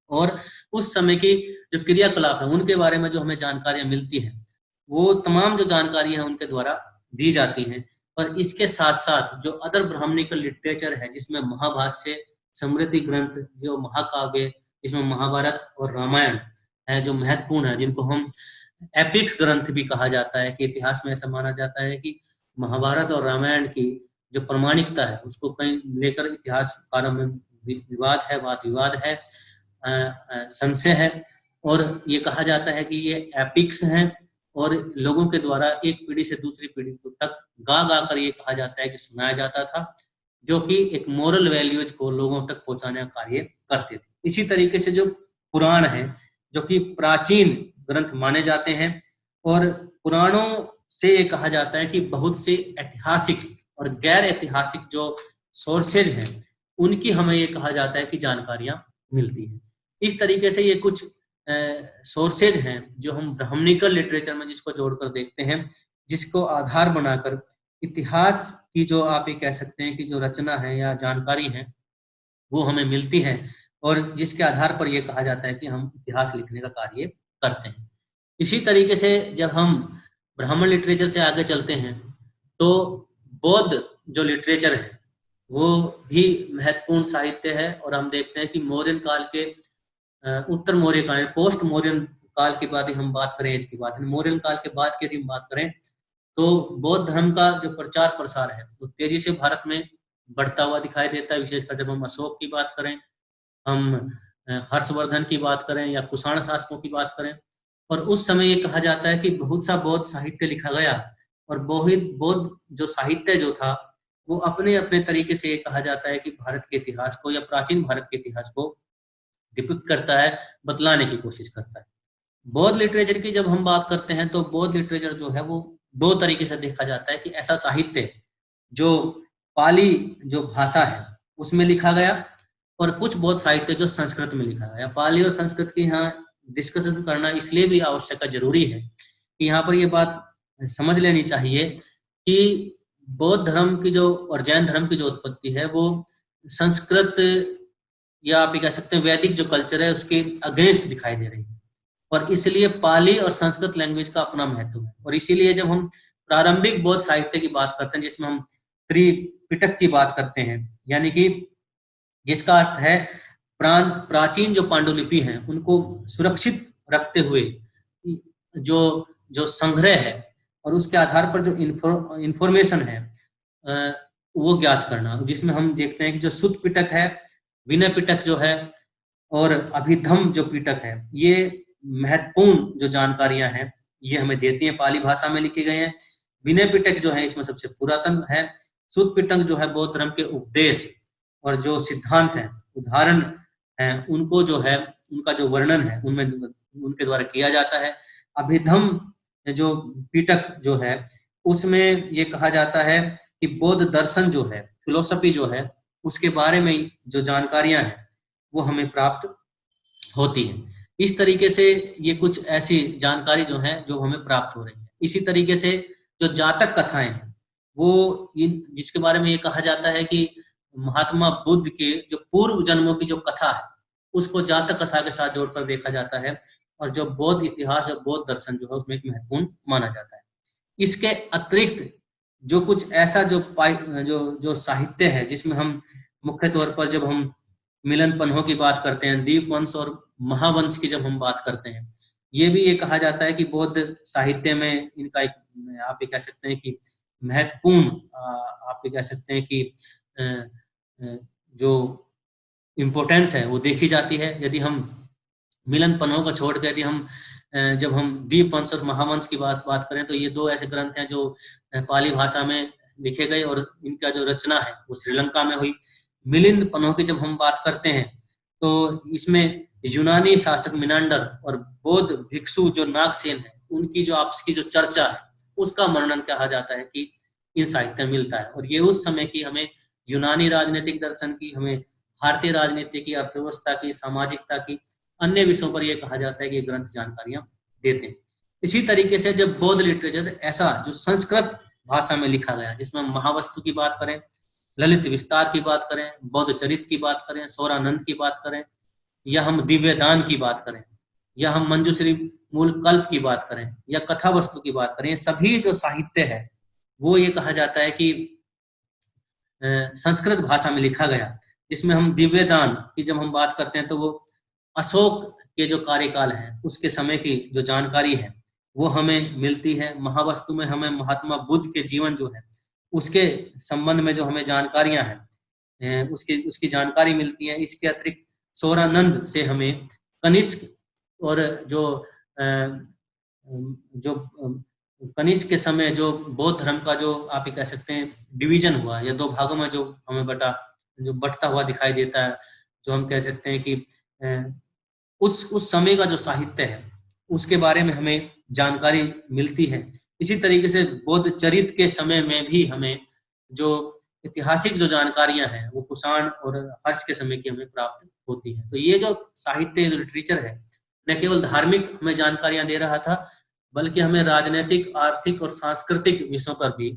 और उस समय की जो क्रियाकलाप है उनके बारे में जो हमें जानकारियां मिलती हैं, वो तमाम जो जानकारियां उनके द्वारा दी जाती हैं। और इसके साथ साथ जो अदर ब्राह्मणिकल लिटरेचर है, जिसमें महाभाष्य, स्मृति ग्रंथ, जो महाकाव्य, इसमें महाभारत और रामायण है जो महत्वपूर्ण है, जिनको हम एपिक्स ग्रंथ भी कहा जाता है, कि इतिहास में ऐसा माना जाता है कि महाभारत और रामायण की जो प्रमाणिकता है उसको कहीं लेकर इतिहासकारों में विवाद है, वाद विवाद है, संशय है, और ये कहा जाता है कि ये एपिक्स हैं और लोगों के द्वारा एक पीढ़ी से दूसरी पीढ़ी तक गा गा कर ये कहा जाता है कि सुनाया जाता था, जो कि एक मोरल वैल्यूज को लोगों तक पहुंचाने का कार्य करते थे। इसी तरीके से जो पुराण है, जो कि प्राचीन ग्रंथ माने जाते हैं, और पुराणों से ये कहा जाता है कि बहुत से ऐतिहासिक और गैर ऐतिहासिक जो सोर्सेज हैं उनकी हमें ये कहा जाता है कि जानकारियां मिलती हैं। इस तरीके से ये कुछ सोर्सेज हैं जो हम ब्राह्मणिकल लिटरेचर में जिसको जोड़कर देखते हैं, जिसको आधार बनाकर इतिहास की जो आप ये कह सकते हैं कि जो रचना है या जानकारी है वो हमें मिलती है, और जिसके आधार पर यह कहा जाता है कि हम इतिहास लिखने का कार्य करते हैं। इसी तरीके से जब हम ब्राह्मण लिटरेचर से आगे चलते हैं तो बौद्ध जो लिटरेचर है वो भी महत्वपूर्ण साहित्य है, और हम देखते हैं कि मौर्यन काल के उत्तर मौर्य काल, पोस्ट मौर्यन काल की बात हम बात करें, एज की बात, मौर्यन काल के बाद की यदि हम बात करें तो बौद्ध धर्म का जो प्रचार प्रसार है वो तेजी से भारत में बढ़ता हुआ दिखाई देता है। विशेषकर जब हम अशोक की बात करें, हम हर्षवर्धन की बात करें या कुषाण शासकों की बात करें, और उस समय ये कहा जाता है कि बहुत सा बौद्ध साहित्य लिखा गया, और बौद्ध जो साहित्य जो था वो अपने अपने तरीके से ये कहा जाता है कि भारत के इतिहास को या प्राचीन भारत के इतिहास को डिपिक्ट करता है, बतलाने की कोशिश करता है। बौद्ध लिटरेचर की जब हम बात करते हैं तो बौद्ध लिटरेचर जो है वो 2 तरीके से देखा जाता है, कि ऐसा साहित्य जो पाली जो भाषा है उसमें लिखा गया, और कुछ बौद्ध साहित्य जो संस्कृत में लिखा गया। पाली और संस्कृत की यहाँ डिस्कशन करना इसलिए भी आवश्यक है, जरूरी है कि यहाँ पर ये बात समझ लेनी चाहिए कि बौद्ध धर्म की जो और जैन धर्म की जो उत्पत्ति है वो संस्कृत या आप ये कह सकते हैं वैदिक जो कल्चर है उसके अगेंस्ट दिखाई दे रही है, और इसलिए पाली और संस्कृत लैंग्वेज का अपना महत्व है। और इसीलिए जब हम प्रारंभिक बौद्ध साहित्य की बात करते हैं, जिसमें हम त्रिपिटक की बात करते हैं, यानी कि जिसका अर्थ है प्राचीन जो पांडुलिपि हैं उनको सुरक्षित रखते हुए जो जो संग्रह है और उसके आधार पर जो इंफॉर्मेशन है वो ज्ञात करना, जिसमें हम देखते हैं कि जो शुद्ध पिटक है, विनय पिटक जो है और अभिधम जो पिटक है, ये महत्वपूर्ण जो जानकारियां हैं ये हमें देती हैं, पाली भाषा में लिखे गए हैं। विनय पिटक जो है इसमें सबसे पुरातन है। शुद्ध पिटक जो है बौद्ध धर्म के उपदेश और जो सिद्धांत है, उदाहरण है, उनको जो है उनका जो वर्णन है उनमें उनके द्वारा किया जाता है। अभिधम जो पिटक जो है उसमें ये कहा जाता है कि बौद्ध दर्शन जो है, फिलोसफी जो है, उसके बारे में जो जानकारियां हैं वो हमें प्राप्त होती हैं। इस तरीके से ये कुछ ऐसी जानकारी जो है जो हमें प्राप्त हो रही है। इसी तरीके से जो जातक कथाएं हैं वो जिसके बारे में ये कहा जाता है कि महात्मा बुद्ध के जो पूर्व जन्मों की जो कथा है उसको जातक कथा के साथ जोड़कर देखा जाता है और जो बौद्ध इतिहास और बौद्ध दर्शन जो है उसमें एक महत्वपूर्ण माना जाता है। इसके अतिरिक्त जो कुछ ऐसा जो साहित्य है जिसमें हम मुख्य तौर पर जब हम मिलन पन्हों की बात करते हैं, दीपवंश और महावंश की जब हम बात करते हैं, ये भी ये कहा जाता है कि बौद्ध साहित्य में इनका एक, आप ये कह सकते हैं कि महत्वपूर्ण, आप ये कह सकते हैं कि जो इम्पोर्टेंस है वो देखी जाती है। यदि हम मिलन पन्हों को छोड़ कर यदि हम जब हम दीपवंश और महावंश की बात करें तो ये दो ऐसे ग्रंथ हैं जो पाली भाषा में लिखे गए और इनका जो रचना है वो श्रीलंका में हुई। मिलिंद पन्हों की जब हम बात करते हैं तो इसमें यूनानी शासक मिनांडर और बौद्ध भिक्षु जो नागसेन है उनकी जो आपस की जो चर्चा है उसका वर्णन कहा जाता है कि इन साहित्य में मिलता है। और ये उस समय की हमें यूनानी राजनीतिक दर्शन की, हमें भारतीय राजनीति की, अर्थव्यवस्था की, सामाजिकता की, अन्य विषयों पर यह कहा जाता है कि ये ग्रंथ जानकारियां देते हैं। इसी तरीके से जब बौद्ध लिटरेचर ऐसा जो संस्कृत भाषा में लिखा गया, जिसमें हम महावस्तु की बात करें, ललित विस्तार की बात करें, बौद्ध चरित की बात करें, सौरानंद की बात करें, या हम दिव्यदान की बात करें, या हम मंजूश्री मूल कल्प की बात करें, या कथा वस्तु की बात करें, सभी जो साहित्य है वो ये कहा जाता है कि संस्कृत भाषा में लिखा गया। इसमें हम दिव्यदान की जब हम बात करते हैं तो वो अशोक के जो कार्यकाल है उसके समय की जो जानकारी है वो हमें मिलती है। महावस्तु में हमें महात्मा बुद्ध के जीवन जो है उसके संबंध में जो हमें जानकारियां हैं उसकी जानकारी मिलती है। इसके अतिरिक्त सौरानंद से हमें कनिष्क और जो कनिष्क के समय जो बौद्ध धर्म का जो आप ये कह सकते हैं डिवीजन हुआ या दो भागों में जो हमें बढ़ता हुआ दिखाई देता है, जो हम कह सकते हैं कि उस समय का जो साहित्य है उसके बारे में हमें जानकारी मिलती है। इसी तरीके से बौद्ध चरित के समय में भी हमें जो ऐतिहासिक जो जानकारियां हैं वो कुषाण और हर्ष के समय की हमें प्राप्त होती है। तो ये जो साहित्य लिटरेचर है न केवल धार्मिक हमें जानकारियां दे रहा था बल्कि हमें राजनीतिक, आर्थिक और सांस्कृतिक विषयों पर भी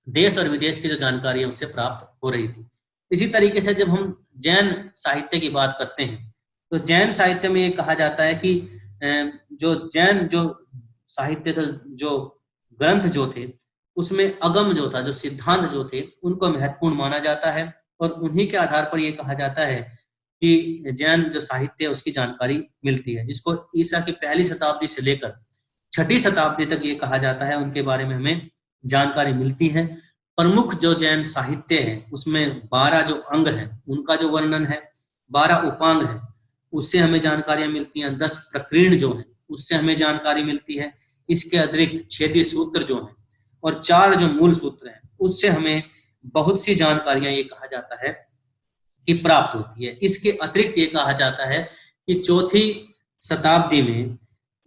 देश और विदेश की जो जानकारियां उससे प्राप्त हो रही थी। इसी तरीके से जब हम जैन साहित्य की बात करते हैं तो जैन साहित्य में ये कहा जाता है कि जो जैन जो साहित्य जो ग्रंथ जो थे उसमें अगम जो था, जो सिद्धांत जो थे, उनको महत्वपूर्ण माना जाता है और उन्हीं के आधार पर ये कहा जाता है कि जैन जो साहित्य है उसकी जानकारी मिलती है, जिसको ईसा की पहली शताब्दी से लेकर छठी शताब्दी तक ये कहा जाता है उनके बारे में हमें जानकारी मिलती है। प्रमुख जो जैन साहित्य है उसमें 12 जो अंग है उनका जो वर्णन है, 12 उपांग है उससे हमें जानकारियां मिलती हैं, 10 प्रकीर्ण जो है उससे हमें जानकारी मिलती है। इसके अतिरिक्त छेदी सूत्र जो है और 4 जो मूल सूत्र हैं उससे हमें बहुत सी जानकारियां ये कहा जाता है कि प्राप्त होती है। इसके अतिरिक्त ये कहा जाता है कि चौथी शताब्दी में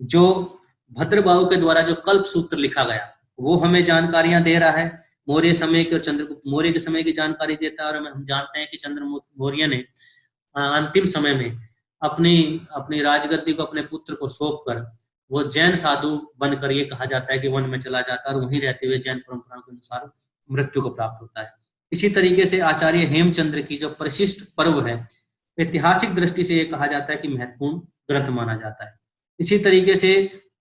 जो भद्रबाहु के द्वारा जो कल्प सूत्र लिखा गया वो हमें जानकारियां दे रहा है। मौर्य समय के और चंद्रगुप्त मौर्य के समय की जानकारी देता है और हम जानते हैं कि चंद्रगुप्त मौर्य ने अंतिम समय में अपनी राजगद्दी को अपने पुत्र को सौंप कर वो जैन साधु बनकर ये कहा जाता है कि वन में चला जाता है और वहीं रहते हुए जैन परंपराओं के अनुसार मृत्यु को प्राप्त होता है। इसी तरीके से आचार्य हेमचंद्र की जो परिशिष्ट पर्व है ऐतिहासिक दृष्टि से ये कहा जाता है कि महत्वपूर्ण ग्रंथ माना जाता है। इसी तरीके से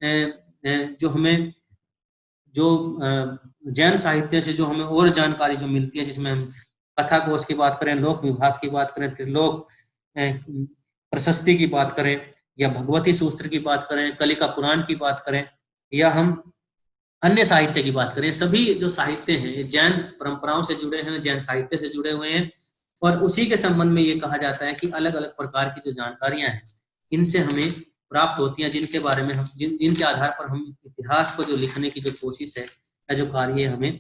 जो हमें जो जैन साहित्य से जो हमें और जानकारी जो मिलती है, जिसमें हम कथा कोश की बात करें, लोक विभाग की बात करें, त्रिलोक प्रशस्ति की बात करें या भगवती सूत्र की बात करें, कलिका पुराण की बात करें, या हम अन्य साहित्य की बात करें, सभी जो साहित्य हैं ये जैन परंपराओं से जुड़े हैं, जैन साहित्य से जुड़े हुए हैं। और उसी के संबंध में ये कहा जाता है कि अलग अलग प्रकार की जो जानकारियां हैं इनसे हमें प्राप्त होती हैं, जिनके बारे में हम जिनके आधार पर हम इतिहास को जो लिखने की जो कोशिश है या जो कार्य हमें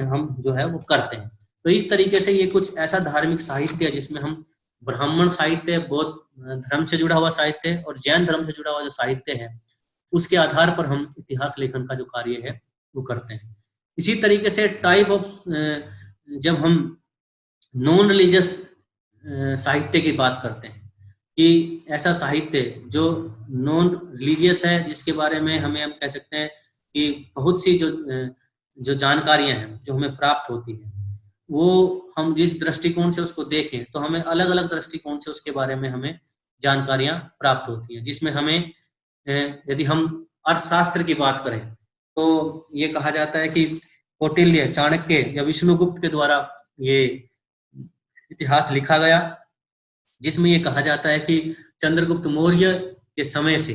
हम जो है वो करते हैं। तो इस तरीके से ये कुछ ऐसा धार्मिक साहित्य है जिसमें हम ब्राह्मण साहित्य, बौद्ध धर्म से जुड़ा हुआ साहित्य और जैन धर्म से जुड़ा हुआ जो साहित्य है उसके आधार पर हम इतिहास लेखन का जो कार्य है वो करते हैं। इसी तरीके से टाइप ऑफ जब हम नॉन रिलीजियस साहित्य की बात करते हैं कि ऐसा साहित्य जो नॉन रिलीजियस है, जिसके बारे में हमें हम कह सकते हैं कि बहुत सी जो जानकारियां हैं जो हमें प्राप्त होती हैं, वो हम जिस दृष्टिकोण से उसको देखें तो हमें अलग अलग दृष्टिकोण से उसके बारे में हमें जानकारियां प्राप्त होती हैं। जिसमें हमें यदि हम अर्थशास्त्र की बात करें तो ये कहा जाता है कि कौटिल्य, चाणक्य या विष्णुगुप्त के द्वारा ये इतिहास लिखा गया, जिसमें ये कहा जाता है कि चंद्रगुप्त मौर्य के समय से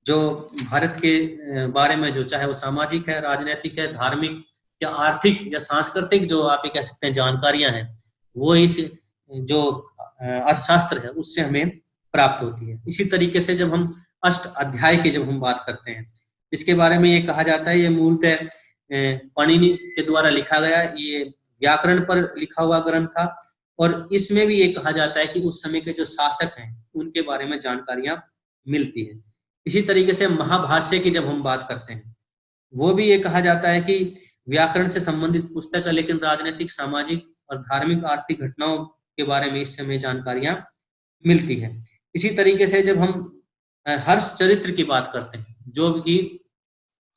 जो भारत के बारे में जो चाहे वो सामाजिक है, राजनीतिक है, धार्मिक या आर्थिक या सांस्कृतिक जो आप ये कह सकते हैं जानकारियां हैं, वो इस जो अर्थशास्त्र है उससे हमें प्राप्त होती है। इसी तरीके से जब हम अष्ट अध्याय की जब हम बात करते हैं, इसके बारे में ये कहा जाता है ये मूलतः पाणिनि के द्वारा लिखा गया ये व्याकरण पर लिखा हुआ ग्रंथ था, और इसमें भी ये कहा जाता है कि उस समय के जो शासक हैं उनके बारे में जानकारियां मिलती है। इसी तरीके से महाभाष्य की जब हम बात करते हैं, वो भी ये कहा जाता है कि व्याकरण से संबंधित पुस्तक है, लेकिन राजनीतिक, सामाजिक और धार्मिक आर्थिक घटनाओं के बारे में इस समय जानकारियां मिलती है। इसी तरीके से जब हम हर्ष चरित्र की बात करते हैं, जो कि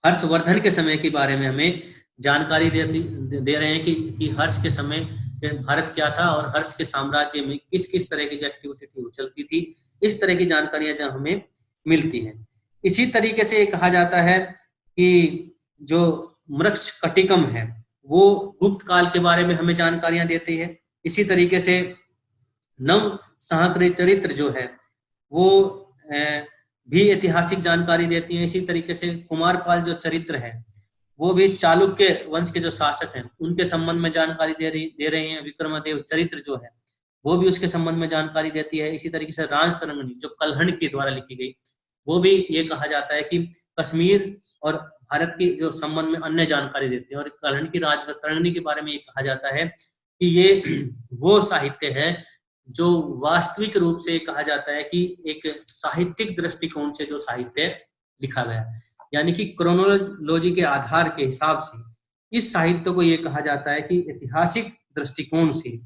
हर्षवर्धन के समय के बारे में हमें जानकारी दे रहे हैं कि हर्ष के समय भारत क्या था और हर्ष के साम्राज्य में किस किस तरह की एक्टिविटी थी वो चलती थी, इस तरह की जानकारियां जब हमें मिलती है। इसी तरीके से कहा जाता है कि जो मृक्ष कटिकम है वो गुप्त काल के बारे में हमें जानकारियां देती है। इसी तरीके से नव सहस्त्र चरित्र जो है वो भी ऐतिहासिक जानकारी देती है। इसी तरीके से कुमारपाल जो चरित्र है वो भी चालुक्य वंश के जो शासक हैं उनके संबंध में जानकारी दे रहे हैं। विक्रमदेव चरित्र जो है वो भी उसके संबंध में जानकारी देती है। इसी तरीके से राजतरंगिणी जो कल्हण के द्वारा लिखी गई, वो भी ये कहा जाता है कि कश्मीर और भारत की जो संबंध में अन्य जानकारी देती है। और कल्हण की राजतरंगिणी के बारे में ये कहा जाता है कि ये वो साहित्य है जो वास्तविक रूप से कहा जाता है कि एक साहित्यिक दृष्टिकोण से जो साहित्य लिखा गया है, यानी कि क्रोनोलॉजी के आधार के हिसाब से इस साहित्य को ये कहा जाता है कि ऐतिहासिक दृष्टिकोण से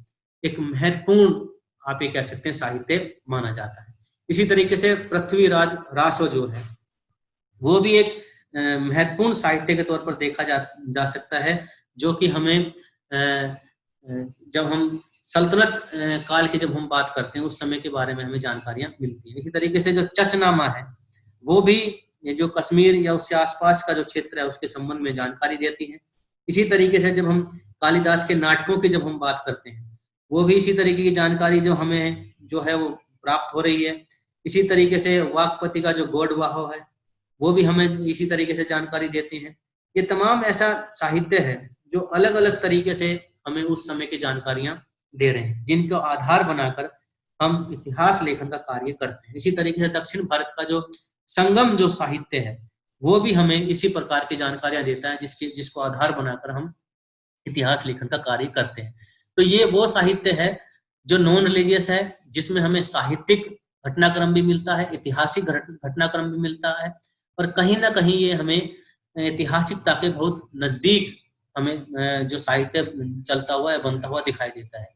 एक महत्वपूर्ण आप ये कह सकते हैं साहित्य माना जाता है। इसी तरीके से पृथ्वीराज रासो जो है वो भी एक महत्वपूर्ण साहित्य के तौर पर देखा जा सकता है, जो कि हमें जब हम सल्तनत काल की जब हम बात करते हैं उस समय के बारे में हमें जानकारियां मिलती हैं। इसी तरीके से जो चचनामा है वो भी ये जो कश्मीर या उससे आसपास का जो क्षेत्र है उसके संबंध में जानकारी देती है। इसी तरीके से जब हम कालिदास के नाटकों की जब हम बात करते हैं वो भी इसी तरीके की जानकारी जो हमें जो है वो प्राप्त हो रही है। इसी तरीके से वाकपति का जो गौडवाहो है वो भी हमें इसी तरीके से जानकारी देते हैं। ये तमाम ऐसा साहित्य है जो अलग अलग तरीके से हमें उस समय की जानकारियां दे रहे हैं, जिनको आधार बनाकर हम इतिहास लेखन का कार्य करते हैं। इसी तरीके से दक्षिण भारत का जो संगम जो साहित्य है वो भी हमें इसी प्रकार की जानकारियां देता है, जिसको आधार बनाकर हम इतिहास लेखन का कार्य करते हैं। तो ये वो साहित्य है जो नॉन रिलीजियस है, जिसमें हमें साहित्यिक घटनाक्रम भी मिलता है, ऐतिहासिक घटनाक्रम भी मिलता है, और कहीं ना कहीं ये हमें ऐतिहासिकता के बहुत नजदीक हमें जो साहित्य चलता हुआ है, बनता हुआ दिखाई देता है,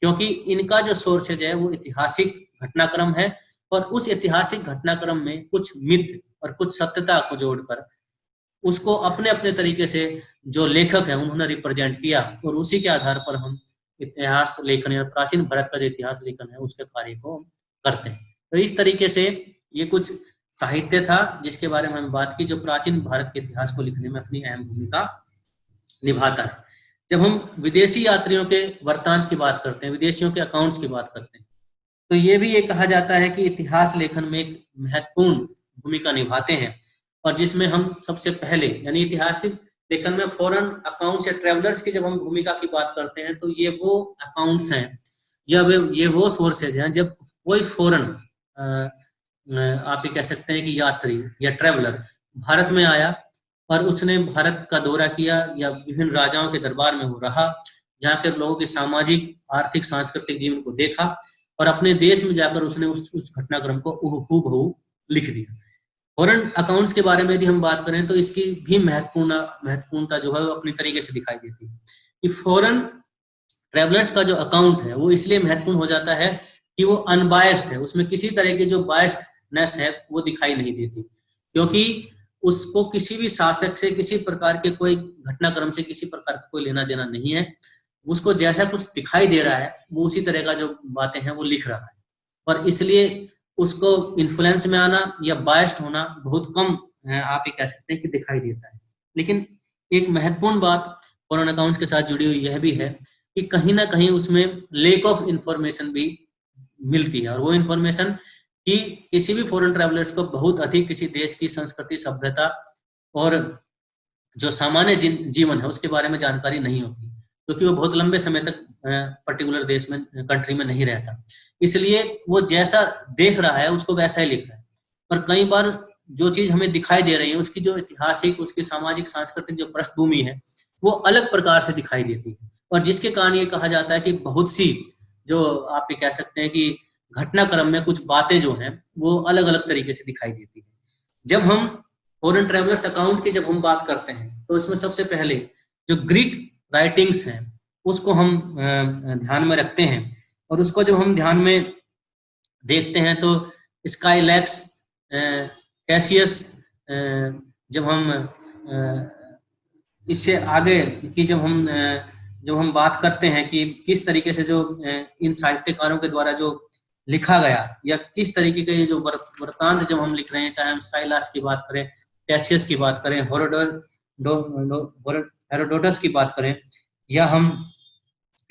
क्योंकि इनका जो सोर्सेज है वो ऐतिहासिक घटनाक्रम है, और उस ऐतिहासिक घटनाक्रम में कुछ मिथ और कुछ सत्यता को जोड़कर उसको अपने अपने तरीके से जो लेखक है उन्होंने रिप्रेजेंट किया, और उसी के आधार पर हम इतिहास लेखन या प्राचीन भारत का जो इतिहास लेखन है उसके कार्य को करते हैं। तो इस तरीके से ये कुछ साहित्य था जिसके बारे में हम बात की, जो प्राचीन भारत के इतिहास को लिखने में अपनी अहम भूमिका निभाता है। जब हम विदेशी यात्रियों के वृत्तांत की बात करते हैं, विदेशियों के अकाउंट्स की बात करते हैं, तो ये भी ये कहा जाता है कि इतिहास लेखन में एक महत्वपूर्ण भूमिका निभाते हैं, और जिसमें हम सबसे पहले यानी ऐतिहासिक लेखन में फॉरेन अकाउंट्स या ट्रेवलर्स की जब हम भूमिका की बात करते हैं, तो ये वो अकाउंट्स हैं या ये वो सोर्सेज हैं जब कोई फॉरेन आप ये कह सकते हैं कि यात्री या ट्रेवलर भारत में आया और उसने भारत का दौरा किया या विभिन्न राजाओं के दरबार में वो रहा, यहाँ के लोगों के सामाजिक, आर्थिक, सांस्कृतिक जीवन को देखा और अपने देश में जाकर उसने उस घटनाक्रम को हूबहू लिख दिया। फॉरेन अकाउंट्स के बारे में यदि हम बात करें तो इसकी भी महत्वपूर्णता जो है वो अपनी तरीके से दिखाई देती है कि फॉरेन ट्रेवलर्स का जो अकाउंट है वो इसलिए महत्वपूर्ण हो जाता है कि वो अनबायस्ड है, उसमें किसी तरह की जो बायस्डनेस है वो दिखाई नहीं देती, क्योंकि उसको किसी भी शासक से, किसी प्रकार के कोई घटनाक्रम से किसी प्रकार का कोई लेना देना नहीं है। उसको जैसा कुछ दिखाई दे रहा है वो उसी तरह का जो बातें हैं वो लिख रहा है, और इसलिए उसको इन्फ्लुएंस में आना या बायस्ड होना बहुत कम आप ये कह सकते हैं कि दिखाई देता है। लेकिन एक महत्वपूर्ण बात फॉरेन अकाउंट्स के साथ जुड़ी हुई यह भी है कि कहीं ना कहीं उसमें लेक ऑफ इंफॉर्मेशन भी मिलती है, और वो इंफॉर्मेशन कि किसी भी फॉरेन ट्रैवलर्स को बहुत अधिक किसी देश की संस्कृति, सभ्यता और जो सामान्य जीवन है उसके बारे में जानकारी नहीं होती, क्योंकि वो बहुत लंबे समय तक पर्टिकुलर देश में, कंट्री में नहीं रहता, इसलिए वो जैसा देख रहा है उसको वैसा ही लिख रहा है। और कई बार जो चीज हमें दिखाई दे रही है उसकी जो ऐतिहासिक, उसकी सामाजिक, सांस्कृतिक जो पृष्ठभूमि है वो अलग प्रकार से दिखाई देती है, और जिसके कारण ये कहा जाता है कि बहुत सी जो आप ये कह सकते हैं कि घटनाक्रम में कुछ बातें जो हैं वो अलग अलग तरीके से दिखाई देती है। जब हम फॉरेन ट्रेवलर्स अकाउंट की जब हम बात करते हैं तो इसमें सबसे पहले जो ग्रीक राइटिंग्स हैं उसको हम ध्यान में रखते हैं, और उसको जब हम ध्यान में देखते हैं तो स्काईलैक्स, कैसियस, जब हम इससे आगे की जब हम बात करते हैं कि किस तरीके से जो इन साहित्यकारों के द्वारा जो लिखा गया या किस तरीके के जो वृत्तांत जब हम लिख रहे हैं, चाहे हम स्टाइलस की बात करें, कैसियस की बात करें, हेरोडोटस की बात करें, या हम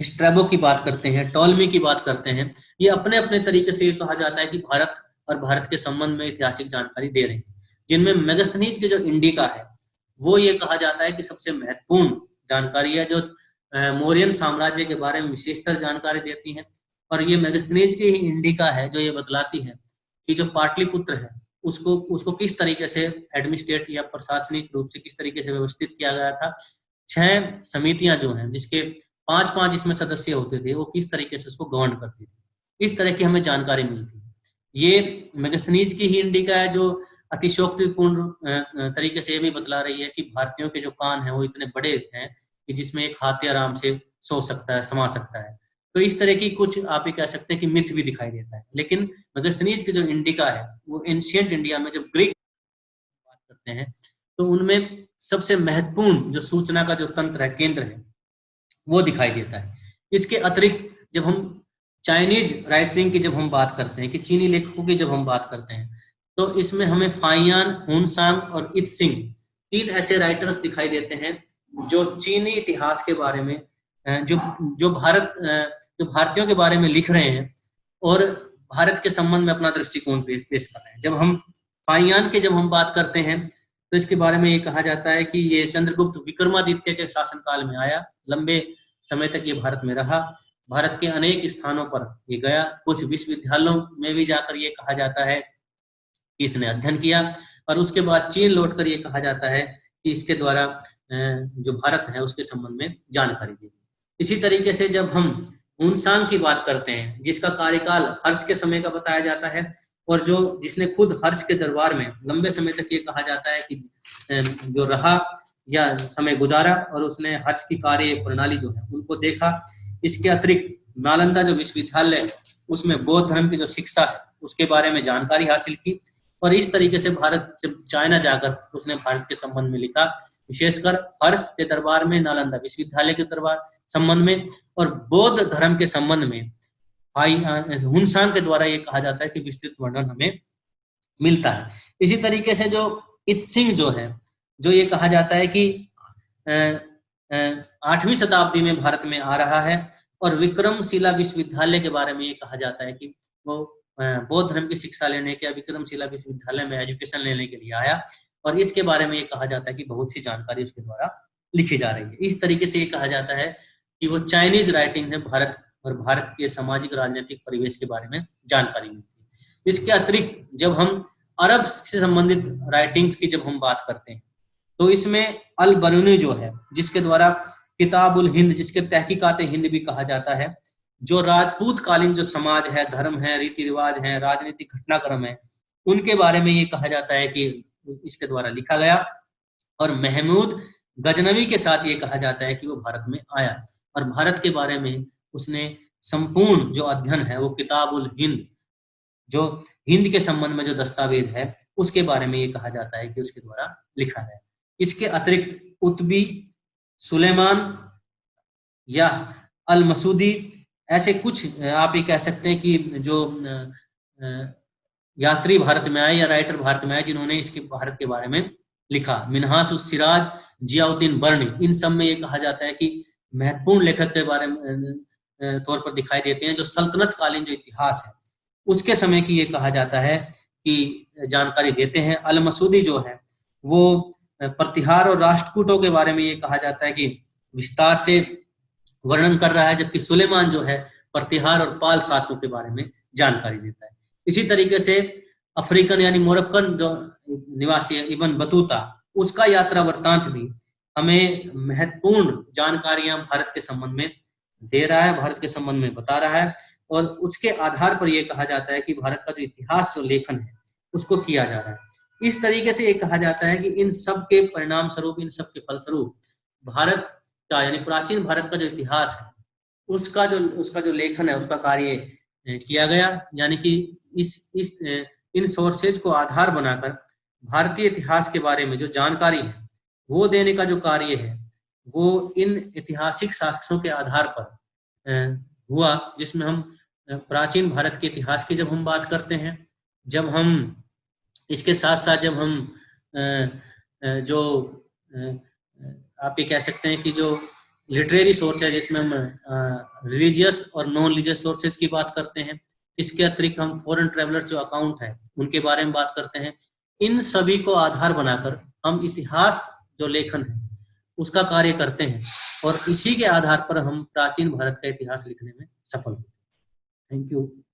स्ट्रैबो की बात करते हैं, टॉलमी की बात करते हैं, ये अपने अपने तरीके से कहा जाता है कि भारत और भारत के संबंध में ऐतिहासिक जानकारी दे रहे हैं, जिनमें मेगास्थनीज की जो इंडिका है वो ये कहा जाता है कि सबसे महत्वपूर्ण जानकारी है, जो मौर्यन साम्राज्य के बारे में विशेषतर जानकारी देती है। और ये मेगास्थनीज की ही इंडिका है जो ये बतलाती है कि जो पाटलिपुत्र है उसको किस तरीके से एडमिनिस्ट्रेट या प्रशासनिक रूप से किस तरीके से व्यवस्थित किया गया था। 6 समितियां जो हैं जिसके 5-5 इसमें सदस्य होते थे, वो किस तरीके से उसको गवर्न करती थी, इस तरह की हमें जानकारी मिलती है। ये मेगास्थनीज की ही इंडिका है जो अतिशयोक्तिपूर्ण तरीके से ये भी बतला रही है कि भारतीयों के जो कान हैं वो इतने बड़े हैं कि जिसमें एक हाथी आराम से सो सकता है, समा सकता है। तो इस तरह की कुछ आप ये कह सकते हैं कि मिथ भी दिखाई देता है। लेकिन मेगास्थनीज की जो इंडिका है वो एंशिएंट इंडिया में जब ग्रीक बात करते हैं तो उनमें सबसे महत्वपूर्ण जो सूचना का जो तंत्र है, केंद्र है, वो दिखाई देता है। इसके अतिरिक्त जब हम चाइनीज राइटिंग की जब हम बात करते हैं, कि चीनी लेखकों की जब हम बात करते हैं, तो इसमें हमें फाइयान, हुनसांग और इत्सिंग 3 ऐसे राइटर्स दिखाई देते हैं जो चीनी इतिहास के बारे में जो भारतीयों के बारे में लिख रहे हैं और भारत के संबंध में अपना दृष्टिकोण पेश कर रहे हैं। जब हम फाइयान की जब हम बात करते हैं तो इसके बारे में ये कहा जाता है कि ये चंद्रगुप्त विक्रमादित्य के शासनकाल में आया, लंबे समय तक ये भारत में रहा, भारत के अनेक स्थानों पर ये गया, कुछ विश्वविद्यालयों में भी जाकर ये कहा जाता है कि इसने अध्ययन किया, और उसके बाद चीन लौटकर ये कहा जाता है कि इसके द्वारा जो भारत है उसके संबंध में जानकारी दी। इसी तरीके से जब हम हुनसांग की बात करते हैं जिसका कार्यकाल हर्ष के समय का बताया जाता है, और जिसने खुद हर्ष के दरबार में लंबे समय तक ये कहा जाता है कि जो रहा या समय गुजारा और उसने हर्ष की कार्य प्रणाली जो है उनको देखा। इसके अतिरिक्त नालंदा जो विश्वविद्यालय उसमें बौद्ध धर्म की जो शिक्षा है उसके बारे में जानकारी हासिल की, और इस तरीके से भारत से चाइना जाकर उसने भारत के संबंध में लिखा, विशेषकर हर्ष के दरबार में, नालंदा विश्वविद्यालय के दरबार संबंध में और बौद्ध धर्म के संबंध में हुनसांग के द्वारा ये कहा जाता है कि विस्तृत वर्णन हमें मिलता है। इसी तरीके से जो इत्सिंग जो है, जो ये कहा जाता है कि 8वीं शताब्दी में भारत में आ रहा है, और विक्रमशिला विश्वविद्यालय के बारे में ये कहा जाता है कि वो बौद्ध धर्म की शिक्षा लेने के विक्रमशिला विश्वविद्यालय में एजुकेशन लेने के लिए आया, और इसके बारे में ये कहा जाता है कि बहुत सी जानकारी उसके द्वारा लिखी जा रही है। इस तरीके से ये कहा जाता है कि वो चाइनीज राइटिंग है भारत और भारत के सामाजिक राजनीतिक परिवेश के बारे में जानकारी मिलती है। इसके अतिरिक्त जब हम अरब से संबंधित राइटिंग्स की जब हम बात करते हैं तो इसमें अल बरूनी जो है, जिसके द्वारा किताबुल हिंद, जिसके तहकीकात हिंद भी कहा जाता है, जो राजपूत कालीन जो समाज है, धर्म है, रीति रिवाज है, राजनीतिक घटनाक्रम है, उनके बारे में ये कहा जाता है कि इसके द्वारा लिखा गया। और महमूद गजनवी के साथ ये कहा जाता है कि वो भारत में आया और भारत के बारे में उसने संपूर्ण जो अध्ययन है वो किताबुल हिंद, जो हिंद के संबंध में जो दस्तावेज है उसके बारे में ये कहा जाता है कि उसके द्वारा लिखा है। इसके अतिरिक्त उतबी, सुलेमान या अल मसूदी, ऐसे कुछ आप ये कह सकते हैं कि जो यात्री भारत में आए या राइटर भारत में आए जिन्होंने इसके भारत के बारे में लिखा। मिनहास उस सिराज, जियाउद्दीन बर्नी, इन सब में ये कहा जाता है कि महत्वपूर्ण लेखक के बारे में तौर पर दिखाई देते हैं। जो सल्तनत कालीन जो इतिहास है उसके समय की ये कहा जाता है कि जानकारी देते हैं। अल मसूदी जो है वो प्रतिहार और राष्ट्रकूटों के बारे में ये कहा जाता है कि विस्तार से वर्णन कर रहा है, जबकि सुलेमान जो है प्रतिहार और पाल शासकों के बारे में जानकारी देता है। इसी तरीके से अफ्रीकन यानी मोरक्कन जो निवासी है इब्न बतूता, उसका यात्रा वृत्तांत भी हमें महत्वपूर्ण जानकारियां भारत के संबंध में दे रहा है, भारत के संबंध में बता रहा है, और उसके आधार पर यह कहा जाता है कि भारत का जो इतिहास जो लेखन है उसको किया जा रहा है। इस तरीके से ये कहा जाता है कि इन सब के परिणाम स्वरूप, इन सब के फलस्वरूप भारत का यानी प्राचीन भारत का जो इतिहास है उसका जो लेखन है उसका कार्य किया गया। यानी कि इन सोर्सेज को आधार बनाकर भारतीय इतिहास के बारे में जो जानकारी है वो देने का जो कार्य है वो इन ऐतिहासिक साक्ष्यों के आधार पर हुआ, जिसमें हम प्राचीन भारत के इतिहास की जब हम बात करते हैं, जब हम इसके साथ साथ जब हम जो आप ये कह सकते हैं कि जो लिटरेरी सोर्स है जिसमें हम रिलीजियस और नॉन रिलीजियस सोर्सेज की बात करते हैं, इसके अतिरिक्त हम फॉरेन ट्रेवलर्स जो अकाउंट है उनके बारे में बात करते हैं। इन सभी को आधार बनाकर हम इतिहास जो लेखन है उसका कार्य करते हैं और इसी के आधार पर हम प्राचीन भारत का इतिहास लिखने में सफल होते हैं। Thank you.